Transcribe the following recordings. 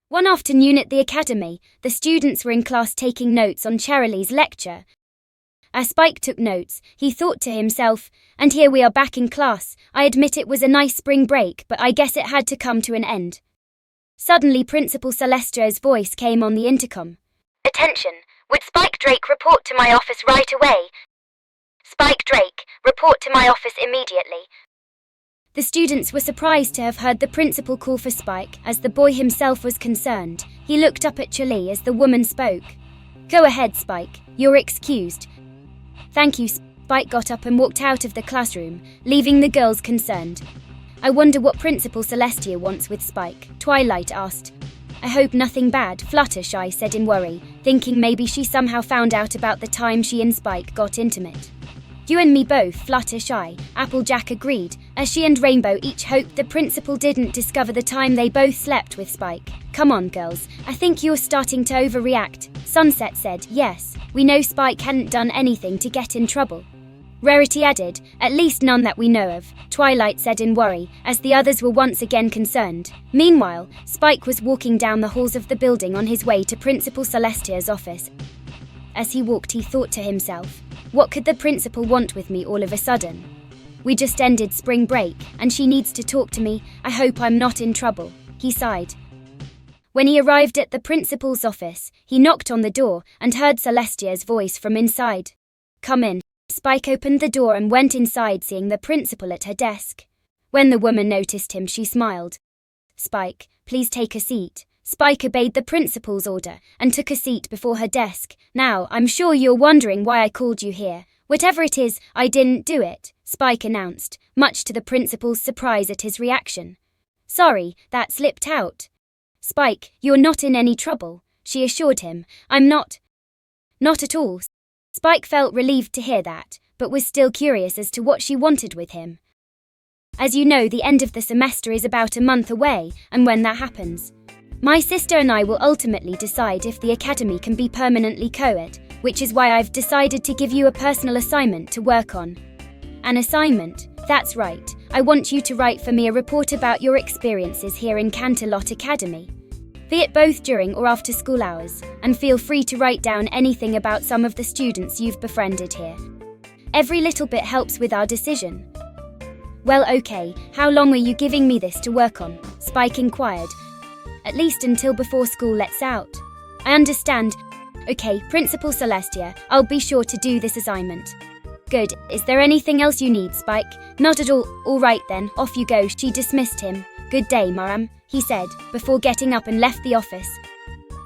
One afternoon at the academy, the students were in class taking notes on Cherylee's lecture. As Spike took notes, he thought to himself, and here we are back in class. I admit it was a nice spring break, but I guess it had to come to an end. Suddenly Principal Celestia's voice came on the intercom. Attention, would Spike Drake report to my office right away? Spike Drake, report to my office immediately. The students were surprised to have heard the principal call for Spike, as the boy himself was concerned. He looked up at Cherylee as the woman spoke. Go ahead, Spike, you're excused. Thank you. Spike got up and walked out of the classroom, leaving the girls concerned. I wonder what Principal Celestia wants with Spike, Twilight asked. I hope nothing bad, Fluttershy said in worry, thinking maybe she somehow found out about the time she and Spike got intimate. You and me both, Fluttershy, Applejack agreed, as she and Rainbow each hoped the principal didn't discover the time they both slept with Spike. Come on, girls, I think you're starting to overreact, Sunset said. Yes, we know Spike hadn't done anything to get in trouble. Rarity added, at least none that we know of, Twilight said in worry, as the others were once again concerned. Meanwhile, Spike was walking down the halls of the building on his way to Principal Celestia's office. As he walked, he thought to himself, what could the principal want with me all of a sudden? We just ended spring break, and she needs to talk to me. I hope I'm not in trouble, he sighed. When he arrived at the principal's office, he knocked on the door and heard Celestia's voice from inside. Come in. Spike opened the door and went inside, seeing the principal at her desk. When the woman noticed him, she smiled. Spike, please take a seat. Spike obeyed the principal's order and took a seat before her desk. Now, I'm sure you're wondering why I called you here. Whatever it is, I didn't do it, Spike announced, much to the principal's surprise at his reaction. Sorry, that slipped out. Spike, you're not in any trouble, she assured him. I'm not. Not at all. Spike felt relieved to hear that, but was still curious as to what she wanted with him. As you know, the end of the semester is about a month away, and when that happens, my sister and I will ultimately decide if the academy can be permanently co-ed, which is why I've decided to give you a personal assignment to work on. An assignment? That's right. I want you to write for me a report about your experiences here in Canterlot Academy. Be it both during or after school hours, and feel free to write down anything about some of the students you've befriended here. Every little bit helps with our decision. Well, okay, how long are you giving me this to work on? Spike inquired. At least until before school lets out. I understand. Okay, Principal Celestia, I'll be sure to do this assignment. Good. Is there anything else you need, Spike? Not at all. All right then, off you go. She dismissed him. Good day, Maram, he said, before getting up and left the office.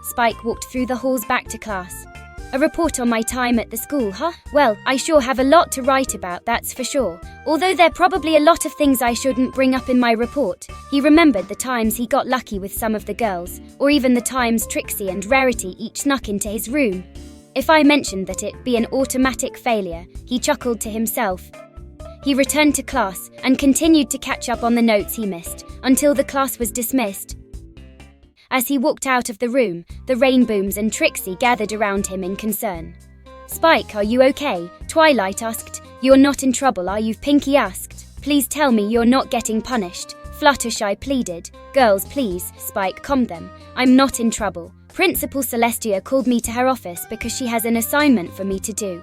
Spike walked through the halls back to class. A report on my time at the school, huh? Well, I sure have a lot to write about, that's for sure. Although there are probably a lot of things I shouldn't bring up in my report. He remembered the times he got lucky with some of the girls, or even the times Trixie and Rarity each snuck into his room. If I mentioned that it'd be an automatic failure, he chuckled to himself. He returned to class and continued to catch up on the notes he missed, until the class was dismissed. As he walked out of the room, the Rainbooms and Trixie gathered around him in concern. Spike, are you okay? Twilight asked. You're not in trouble, are you? Pinky asked. Please tell me you're not getting punished. Fluttershy pleaded. Girls, please, Spike calmed them. I'm not in trouble. Principal Celestia called me to her office because she has an assignment for me to do.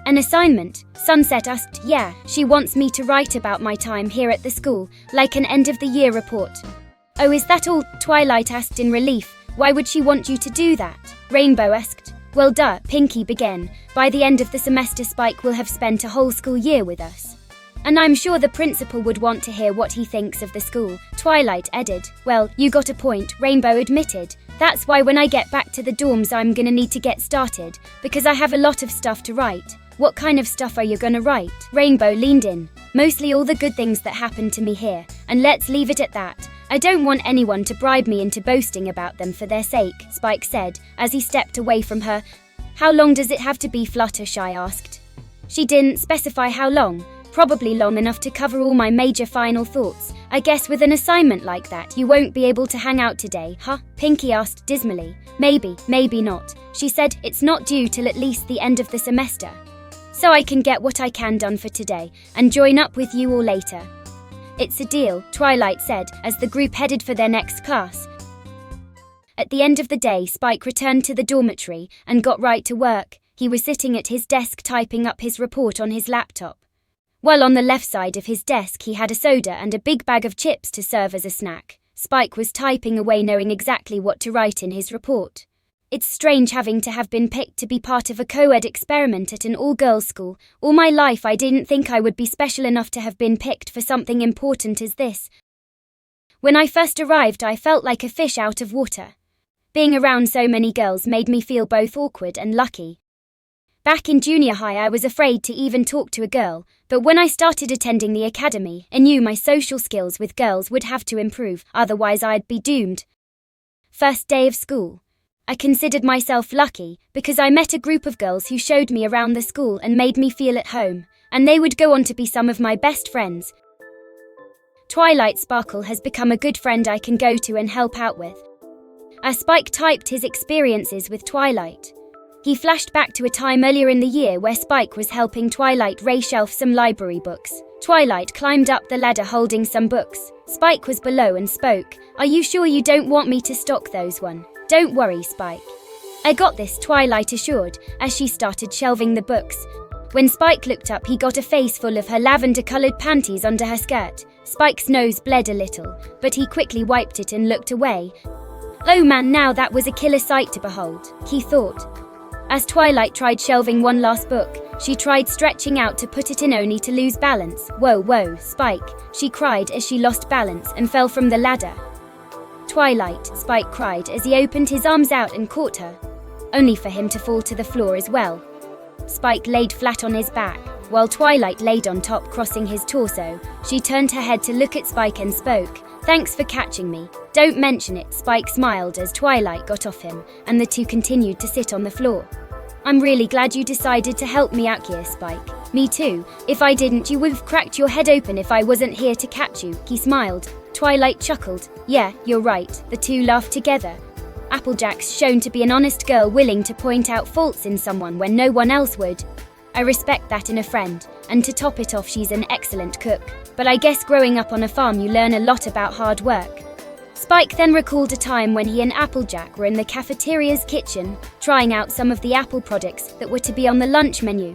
An assignment? Sunset asked. Yeah, she wants me to write about my time here at the school, like an end-of-the-year report. Oh, is that all? Twilight asked in relief. Why would she want you to do that? Rainbow asked. Well, duh, Pinky began. By the end of the semester, Spike will have spent a whole school year with us. And I'm sure the principal would want to hear what he thinks of the school, Twilight added. Well, you got a point, Rainbow admitted. That's why when I get back to the dorms I'm gonna need to get started, because I have a lot of stuff to write. What kind of stuff are you gonna write? Rainbow leaned in. Mostly all the good things that happened to me here, and let's leave it at that. I don't want anyone to bribe me into boasting about them for their sake, Spike said, as he stepped away from her. How long does it have to be? Fluttershy asked. She didn't specify how long. Probably long enough to cover all my major final thoughts. I guess with an assignment like that you won't be able to hang out today, huh? Pinky asked dismally. Maybe, maybe not. She said it's not due till at least the end of the semester. So I can get what I can done for today, and join up with you all later. It's a deal, Twilight said, as the group headed for their next class. At the end of the day, Spike returned to the dormitory and got right to work. He was sitting at his desk typing up his report on his laptop. While on the left side of his desk he had a soda and a big bag of chips to serve as a snack. Spike was typing away, knowing exactly what to write in his report. It's strange having to have been picked to be part of a co-ed experiment at an all-girls school. All my life I didn't think I would be special enough to have been picked for something important as this. When I first arrived I felt like a fish out of water. Being around so many girls made me feel both awkward and lucky. Back in junior high I was afraid to even talk to a girl, but when I started attending the academy, I knew my social skills with girls would have to improve, otherwise I'd be doomed. First day of school. I considered myself lucky because I met a group of girls who showed me around the school and made me feel at home, and they would go on to be some of my best friends. Twilight Sparkle has become a good friend I can go to and help out with. As Spike typed his experiences with Twilight, he flashed back to a time earlier in the year where Spike was helping Twilight reshelf some library books. Twilight climbed up the ladder holding some books. Spike was below and spoke. "Are you sure you don't want me to stock those one?" "Don't worry, Spike. I got this," Twilight assured, as she started shelving the books. When Spike looked up he got a face full of her lavender-coloured panties under her skirt. Spike's nose bled a little, but he quickly wiped it and looked away. "Oh man, now that was a killer sight to behold," he thought. As Twilight tried shelving one last book, she tried stretching out to put it in only to lose balance. Whoa, Spike," she cried as she lost balance and fell from the ladder. "Twilight," Spike cried as he opened his arms out and caught her, only for him to fall to the floor as well. Spike laid flat on his back, while Twilight laid on top, crossing his torso. She turned her head to look at Spike and spoke. "Thanks for catching me. Don't mention it," Spike smiled as Twilight got off him, and the two continued to sit on the floor. "I'm really glad you decided to help me out here, Spike." "Me too. If I didn't, you would have cracked your head open if I wasn't here to catch you," he smiled. Twilight chuckled. "Yeah, you're right." The two laughed together. Applejack's shown to be an honest girl willing to point out faults in someone when no one else would. I respect that in a friend, and to top it off she's an excellent cook. But I guess growing up on a farm you learn a lot about hard work. Spike then recalled a time when he and Applejack were in the cafeteria's kitchen, trying out some of the apple products that were to be on the lunch menu.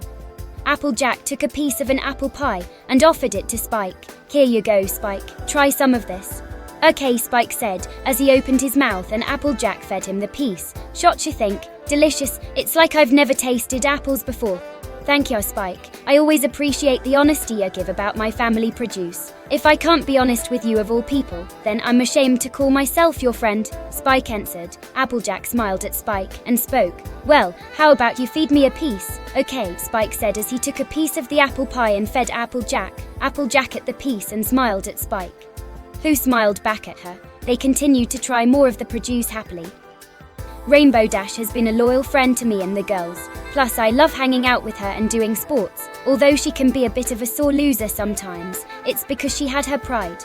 Applejack took a piece of an apple pie and offered it to Spike. "Here you go, Spike. Try some of this." "Okay," Spike said, as he opened his mouth and Applejack fed him the piece. "Shot, you think? Delicious. It's like I've never tasted apples before." "Thank you, Spike. I always appreciate the honesty you give about my family produce. If I can't be honest with you of all people, then I'm ashamed to call myself your friend," Spike answered. Applejack smiled at Spike and spoke. "Well, how about you feed me a piece?" "Okay," Spike said as he took a piece of the apple pie and fed Applejack. Applejack ate the piece and smiled at Spike, who smiled back at her. They continued to try more of the produce happily. Rainbow Dash has been a loyal friend to me and the girls. Plus I love hanging out with her and doing sports. Although she can be a bit of a sore loser sometimes, it's because she had her pride,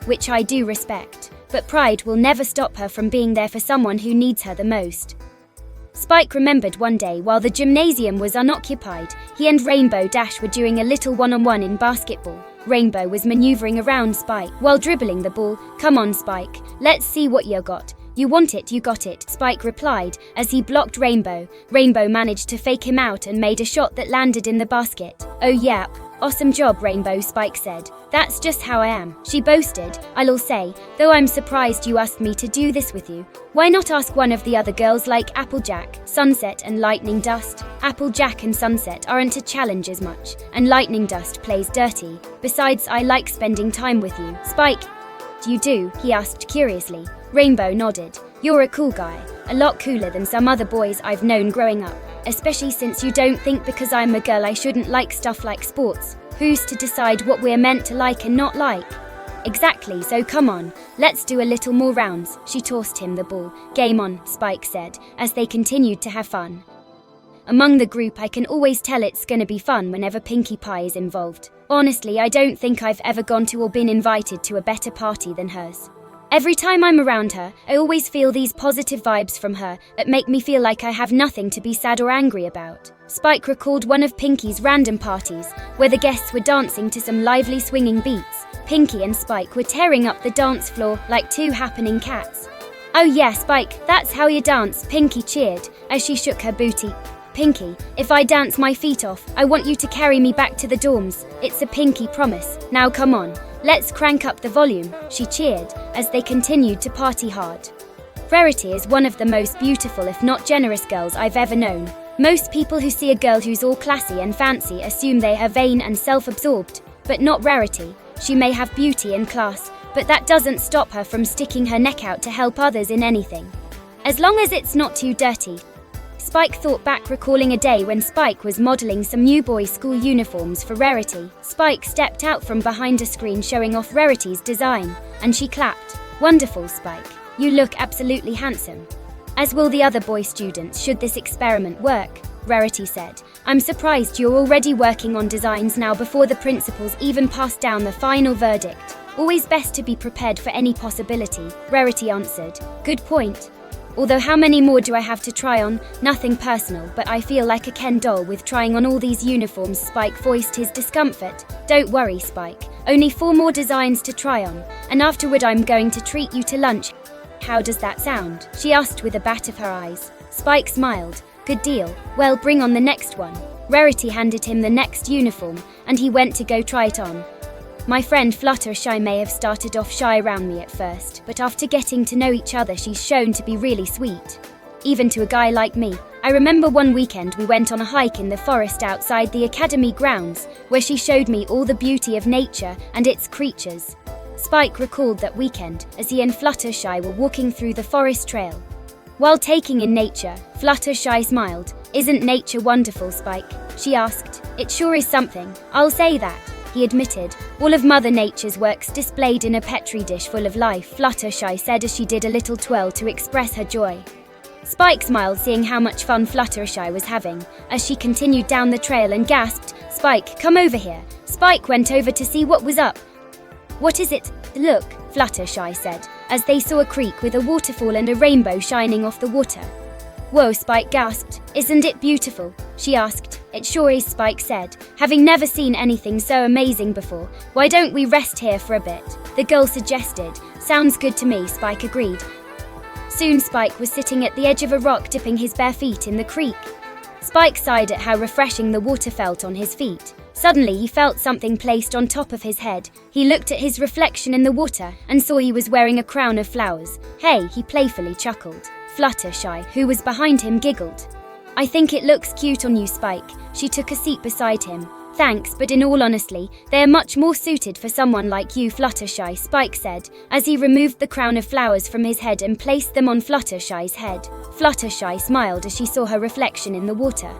which I do respect. But pride will never stop her from being there for someone who needs her the most. Spike remembered one day while the gymnasium was unoccupied, he and Rainbow Dash were doing a little one-on-one in basketball. Rainbow was maneuvering around Spike while dribbling the ball. "Come on, Spike, let's see what you got." "You want it, you got it," Spike replied as he blocked Rainbow. Rainbow managed to fake him out and made a shot that landed in the basket. "Oh yeah, awesome job, Rainbow," Spike said. "That's just how I am," she boasted. "I'll say, though I'm surprised you asked me to do this with you. Why not ask one of the other girls like Applejack, Sunset and Lightning Dust?" Applejack and Sunset aren't a challenge as much, and Lightning Dust plays dirty. Besides, I like spending time with you. "Spike, you do?" he asked curiously. Rainbow nodded. "You're a cool guy, a lot cooler than some other boys I've known growing up, especially since you don't think because I'm a girl I shouldn't like stuff like sports. Who's to decide what we're meant to like and not like?" "Exactly, so come on, let's do a little more rounds." She tossed him the ball. "Game on," Spike said, as they continued to have fun. Among the group I can always tell it's gonna be fun whenever Pinkie Pie is involved. Honestly, I don't think I've ever gone to or been invited to a better party than hers. Every time I'm around her, I always feel these positive vibes from her that make me feel like I have nothing to be sad or angry about. Spike recalled one of Pinkie's random parties, where the guests were dancing to some lively swinging beats. Pinkie and Spike were tearing up the dance floor like two happening cats. "Oh yeah, Spike, that's how you dance," Pinky cheered as she shook her booty. "Pinky, if I dance my feet off, I want you to carry me back to the dorms. It's a pinky promise. Now come on, let's crank up the volume," she cheered as they continued to party hard. Rarity is one of the most beautiful if not generous girls I've ever known. Most people who see a girl who's all classy and fancy assume they are vain and self-absorbed, but not Rarity. She may have beauty and class, but that doesn't stop her from sticking her neck out to help others in anything, as long as it's not too dirty. Spike thought back, recalling a day when Spike was modeling some new boys' school uniforms for Rarity. Spike stepped out from behind a screen showing off Rarity's design, and she clapped. "Wonderful, Spike. You look absolutely handsome. As will the other boy students should this experiment work," Rarity said. "I'm surprised you're already working on designs now before the principals even passed down the final verdict." "Always best to be prepared for any possibility," Rarity answered. "Good point. Although how many more do I have to try on? Nothing personal, but I feel like a Ken doll with trying on all these uniforms." Spike voiced his discomfort. "Don't worry, Spike. Only 4 more designs to try on, and afterward I'm going to treat you to lunch. How does that sound?" she asked with a bat of her eyes. Spike smiled. "Good deal. Well, bring on the next one." Rarity handed him the next uniform, and he went to go try it on. "My friend Fluttershy may have started off shy around me at first, but after getting to know each other she's shown to be really sweet. Even to a guy like me. I remember one weekend we went on a hike in the forest outside the academy grounds, where she showed me all the beauty of nature and its creatures." Spike recalled that weekend as he and Fluttershy were walking through the forest trail. While taking in nature, Fluttershy smiled. "Isn't nature wonderful, Spike?" she asked. "It sure is something, I'll say that," he admitted. "All of Mother Nature's works displayed in a petri dish full of life," Fluttershy said as she did a little twirl to express her joy. Spike smiled, seeing how much fun Fluttershy was having, as she continued down the trail and gasped, "Spike, come over here." Spike went over to see what was up. "What is it?" "Look," Fluttershy said, as they saw a creek with a waterfall and a rainbow shining off the water. "Whoa," Spike gasped. "Isn't it beautiful?" she asked. "It sure is," Spike said, having never seen anything so amazing before. "Why don't we rest here for a bit?" the girl suggested. "Sounds good to me," Spike agreed. Soon Spike was sitting at the edge of a rock dipping his bare feet in the creek. Spike sighed at how refreshing the water felt on his feet. Suddenly he felt something placed on top of his head. He looked at his reflection in the water and saw he was wearing a crown of flowers. "Hey," he playfully chuckled. Fluttershy, who was behind him, giggled. "I think it looks cute on you, Spike." She took a seat beside him. "Thanks, but in all honesty, they are much more suited for someone like you, Fluttershy," Spike said, as he removed the crown of flowers from his head and placed them on Fluttershy's head. Fluttershy smiled as she saw her reflection in the water.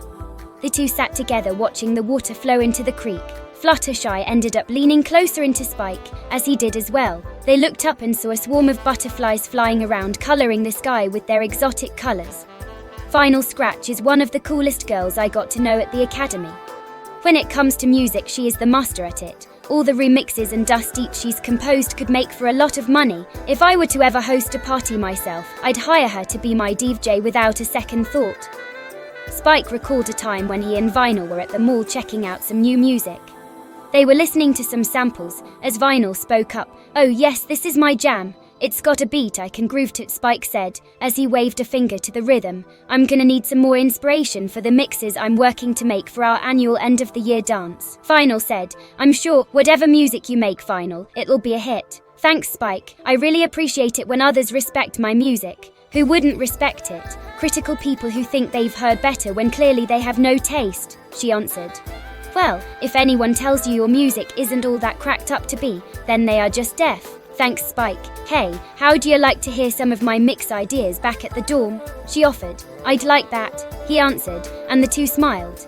The two sat together watching the water flow into the creek. Fluttershy ended up leaning closer into Spike, as he did as well. They looked up and saw a swarm of butterflies flying around, coloring the sky with their exotic colors. Final Scratch is one of the coolest girls I got to know at the academy. When it comes to music, she is the master at it. All the remixes and dust each she's composed could make for a lot of money. If I were to ever host a party myself, I'd hire her to be my DJ without a second thought. Spike recalled a time when he and Vinyl were at the mall checking out some new music. They were listening to some samples, as Vinyl spoke up. "Oh yes, this is my jam. It's got a beat I can groove to," Spike said, as he waved a finger to the rhythm. "I'm gonna need some more inspiration for the mixes I'm working to make for our annual end-of-the-year dance." Vinyl said, "I'm sure, whatever music you make, Vinyl, it'll be a hit." "Thanks, Spike. I really appreciate it when others respect my music. Who wouldn't respect it? Critical people who think they've heard better when clearly they have no taste," she answered. "Well, if anyone tells you your music isn't all that cracked up to be, then they are just deaf." "Thanks, Spike. Hey, how do you like to hear some of my mix ideas back at the dorm?" she offered. "I'd like that," he answered, and the two smiled.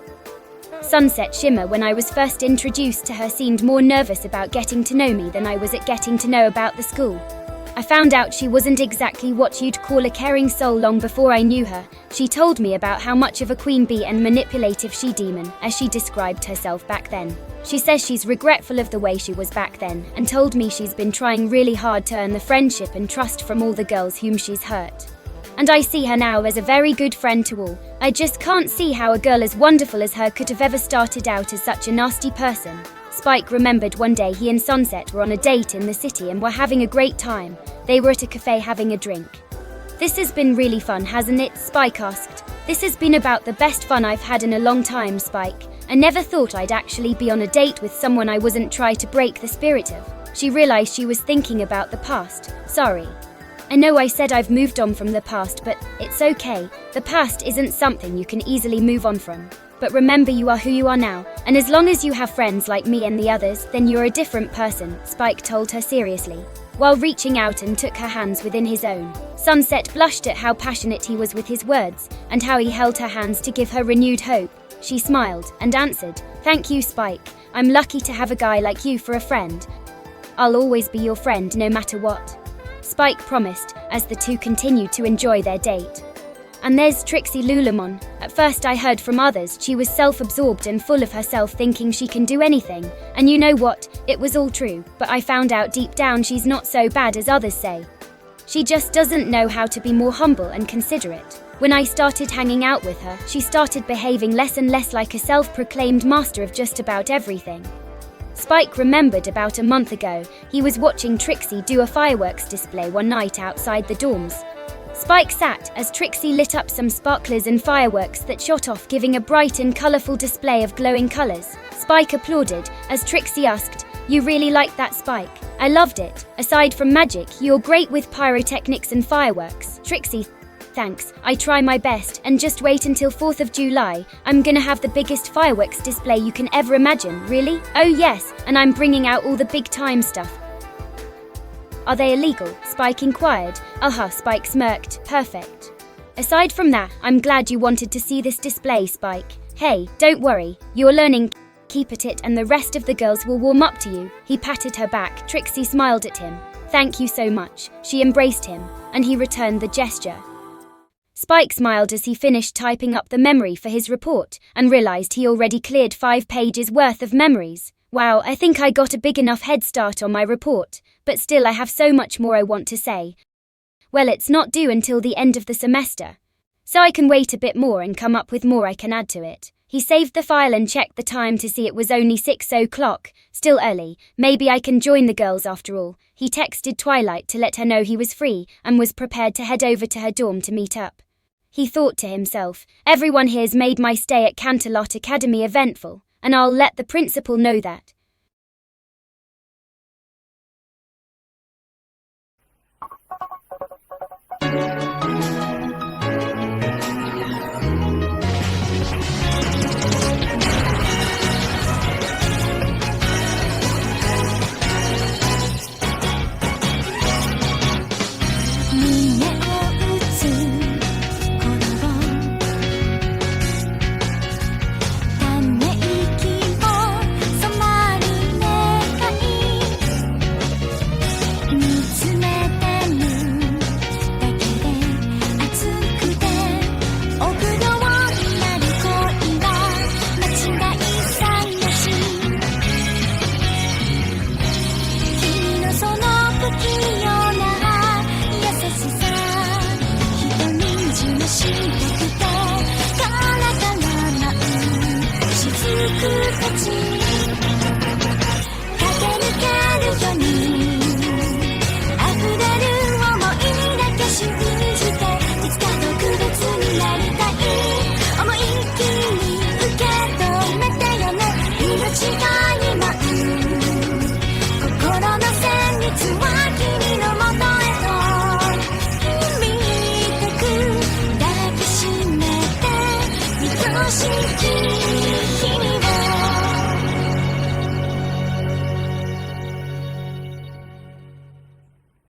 Sunset Shimmer, when I was first introduced to her, seemed more nervous about getting to know me than I was at getting to know about the school. I found out she wasn't exactly what you'd call a caring soul long before I knew her. She told me about how much of a queen bee and manipulative she-demon, as she described herself back then. She says she's regretful of the way she was back then, and told me she's been trying really hard to earn the friendship and trust from all the girls whom she's hurt. And I see her now as a very good friend to all. I just can't see how a girl as wonderful as her could have ever started out as such a nasty person. Spike remembered one day he and Sunset were on a date in the city and were having a great time. They were at a cafe having a drink. This has been really fun, hasn't it? Spike asked. This has been about the best fun I've had in a long time, Spike. I never thought I'd actually be on a date with someone I wasn't trying to break the spirit of. She realized she was thinking about the past. Sorry. I know I said I've moved on from the past, but it's okay. The past isn't something you can easily move on from. But remember, you are who you are now, and as long as you have friends like me and the others, then you're a different person, Spike told her seriously, while reaching out and took her hands within his own. Sunset blushed at how passionate he was with his words, and how he held her hands to give her renewed hope. She smiled and answered, "Thank you, Spike. I'm lucky to have a guy like you for a friend. I'll always be your friend no matter what," Spike promised, as the two continued to enjoy their date. And there's Trixie Lulamon. At first I heard from others she was self-absorbed and full of herself, thinking she can do anything. And you know what? It was all true, but I found out deep down she's not so bad as others say. She just doesn't know how to be more humble and considerate. When I started hanging out with her, she started behaving less and less like a self-proclaimed master of just about everything. Spike remembered about a month ago, he was watching Trixie do a fireworks display one night outside the dorms. Spike sat as Trixie lit up some sparklers and fireworks that shot off, giving a bright and colourful display of glowing colours. Spike applauded as Trixie asked, "You really liked that, Spike?" "I loved it. Aside from magic, you're great with pyrotechnics and fireworks." Trixie, "Thanks. I try my best, and just wait until 4th of July. I'm gonna have the biggest fireworks display you can ever imagine." "Really?" "Oh yes, and I'm bringing out all the big time stuff." "Are they illegal?" Spike inquired. Spike smirked. "Perfect. Aside from that, I'm glad you wanted to see this display, Spike. Hey, don't worry. You're learning. Keep at it and the rest of the girls will warm up to you." He patted her back. Trixie smiled at him. "Thank you so much." She embraced him, and he returned the gesture. Spike smiled as he finished typing up the memory for his report, and realized he already cleared 5 pages worth of memories. Wow, I think I got a big enough head start on my report, but still I have so much more I want to say. Well, it's not due until the end of the semester, so I can wait a bit more and come up with more I can add to it. He saved the file and checked the time to see it was only 6 o'clock, still early. Maybe I can join the girls after all. He texted Twilight to let her know he was free and was prepared to head over to her dorm to meet up. He thought to himself, everyone here's made my stay at Canterlot Academy eventful, and I'll let the principal know that.しき